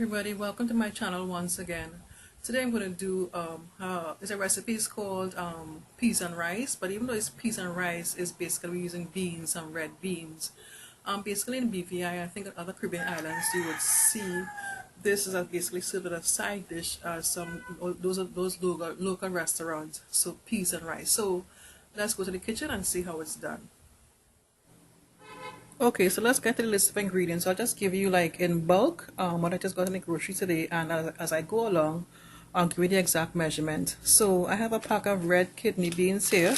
everybody, welcome to my channel once again. Today I'm going to do it's a recipe. It's called peas and rice, but even though it's peas and rice, it's basically using beans and red beans. Basically in BVI, I think in other Caribbean islands you would see this is basically served as a side dish. Those local restaurants. So peas and rice. So let's go to the kitchen and see how it's done. Okay, so let's get to the list of ingredients. I'll just give you like in bulk what I just got in the grocery today, and as I go along, I'll give you the exact measurement. So I have a pack of red kidney beans here,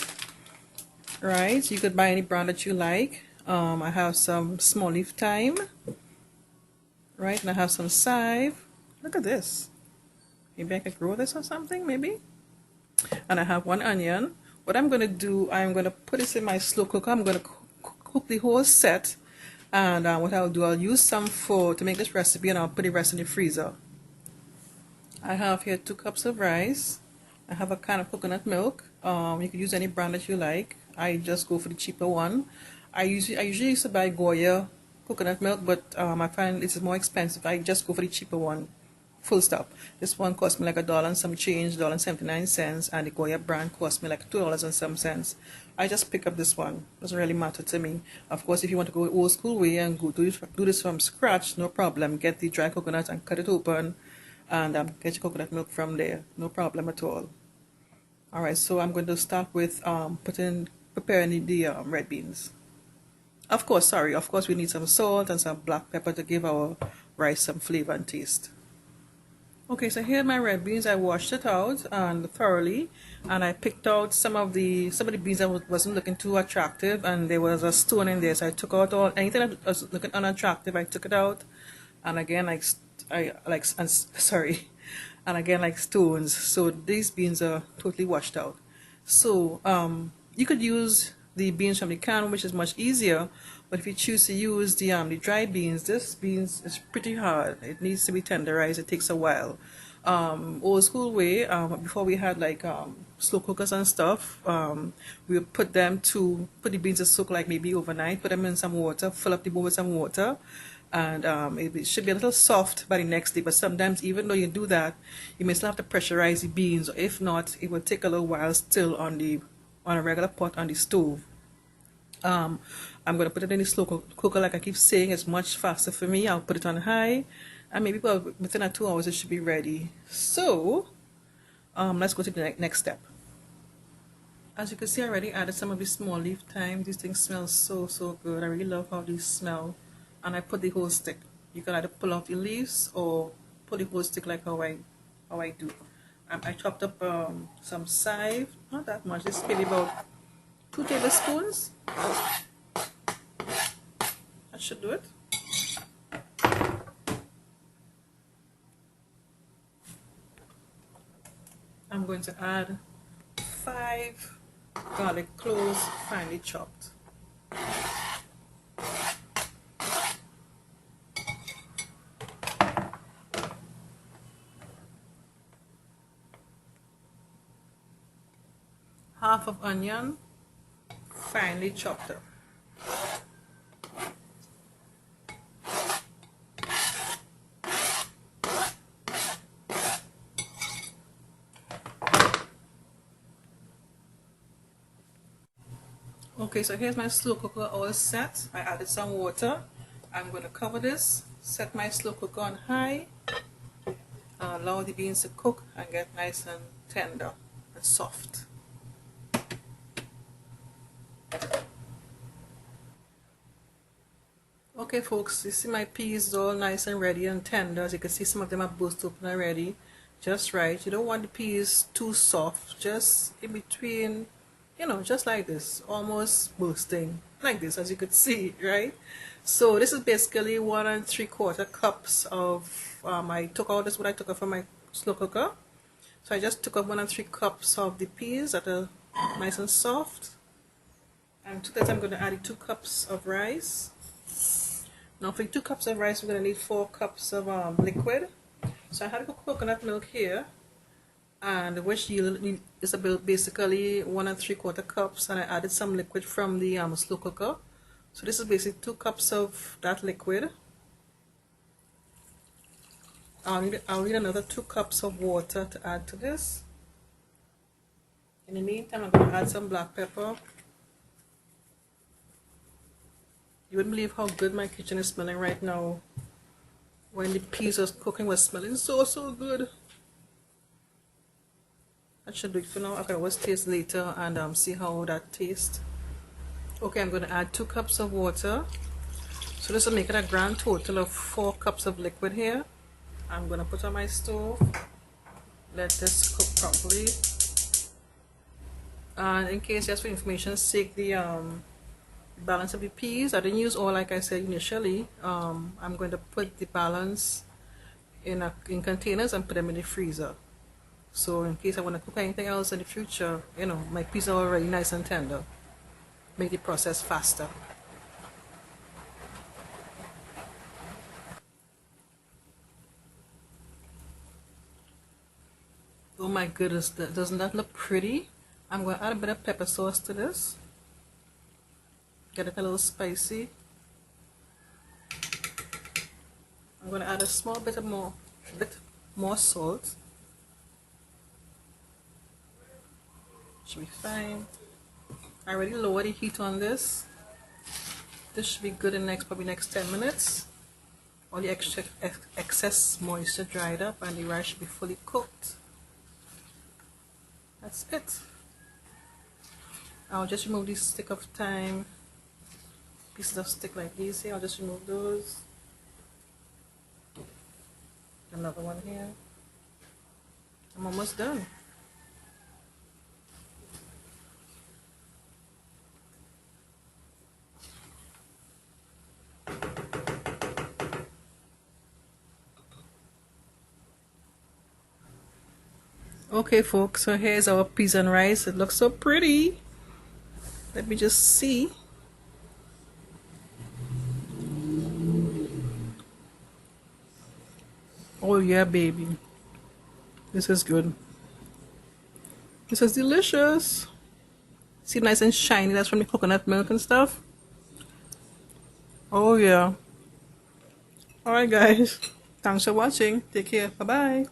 right? You could buy any brand that you like. I have some small leaf thyme, right? And I have some chive. Look at this. Maybe I could grow this or something, maybe. And I have one onion. What I'm going to do, I'm going to put this in my slow cooker. I'm going to cook the whole set, and what I'll do, I'll use some to make this recipe, and I'll put the rest in the freezer. I have here 2 cups of rice. I have a can of coconut milk. You can use any brand that you like. I just go for the cheaper one. I usually used to buy Goya coconut milk, but I find it's more expensive. I just go for the cheaper one. Full stop. This one cost me like $1 and some change, $1.79, and the Goya brand cost me like $2 and some cents. I just pick up this one. Doesn't really matter to me. Of course, if you want to go old school way and do this from scratch, no problem. Get the dry coconut and cut it open, and get your coconut milk from there. No problem at all. All right, so I'm going to start with preparing the red beans. Of course, we need some salt and some black pepper to give our rice some flavor and taste. Okay, so here are my red beans. I washed it out and thoroughly, and I picked out some of the beans that wasn't looking too attractive, and there was a stone in there, so I took out anything that was looking unattractive. I took it out, and again like stones. So these beans are totally washed out. So you could use the beans from the can, which is much easier. But if you choose to use the dry beans, this beans is pretty hard. It needs to be tenderized. It takes a while. Old school way, before we had like slow cookers and stuff, we would put the beans to soak like maybe overnight, put them in some water, fill up the bowl with some water, and it should be a little soft by the next day. But sometimes even though you do that, you may still have to pressurize the beans, or if not, it will take a little while still on a regular pot on the stove. I'm going to put it in the slow cooker, like I keep saying. It's much faster for me. I'll put it on high, and maybe within 2 hours it should be ready. So let's go to the next step. As you can see, I already added some of the small leaf thyme. These things smell so good. I really love how these smell. And I put the whole stick. You can either pull off the leaves or put the whole stick like how I do. I chopped up some chive, not that much. This is maybe about 2 tablespoons. That should do it. I'm going to add 5 garlic cloves, finely chopped. Half of onion, finely chopped up. Okay, so here's my slow cooker all set. I added some water. I'm going to cover this, set my slow cooker on high, allow the beans to cook and get nice and tender and soft. Okay folks, you see my peas all nice and ready and tender. As you can see, some of them are burst open already. Just right. You don't want the peas too soft, just in between, just like this, almost bursting like this, as you could see, right? So this is basically 1 3/4 cups of I took out what I took out from my slow cooker. So I just took out 1 3 cups of the peas that are nice and soft, and to that I'm going to add 2 cups of rice. Now for 2 cups of rice, we're going to need 4 cups of liquid. So I had coconut milk here, and which is about basically 1 3/4 cups, and I added some liquid from the slow cooker. So this is basically 2 cups of that liquid. I'll need another 2 cups of water to add to this. In the meantime, I'm going to add some black pepper. You wouldn't believe how good my kitchen is smelling right now. When the peas was cooking, was smelling so good. That should do it for now. I can always taste later and see how that tastes. Okay, I'm going to add 2 cups of water. So this will make it a grand total of 4 cups of liquid here. I'm going to put on my stove. Let this cook properly. And in case, just for information's sake, the balance of the peas, I didn't use all like I said initially. I'm going to put the balance in containers and put them in the freezer. So in case I want to cook anything else in the future, you know, my peas are already nice and tender. Make the process faster. Oh my goodness, doesn't that look pretty? I'm going to add a bit of pepper sauce to this. Get it a little spicy. I'm going to add a small bit more salt. Should be fine. I already lowered the heat on this. This should be good in probably next 10 minutes. All the excess moisture dried up and the rice should be fully cooked. That's it. I'll just remove these stick of thyme pieces of stick like these here. I'll just remove those. Another one here. I'm almost done. Okay folks, so here's our peas and rice. It looks so pretty. Let me just see. Oh yeah, baby. This is good. This is delicious. See, nice and shiny. That's from the coconut milk and stuff. Oh yeah. Alright guys. Thanks for watching. Take care. Bye-bye.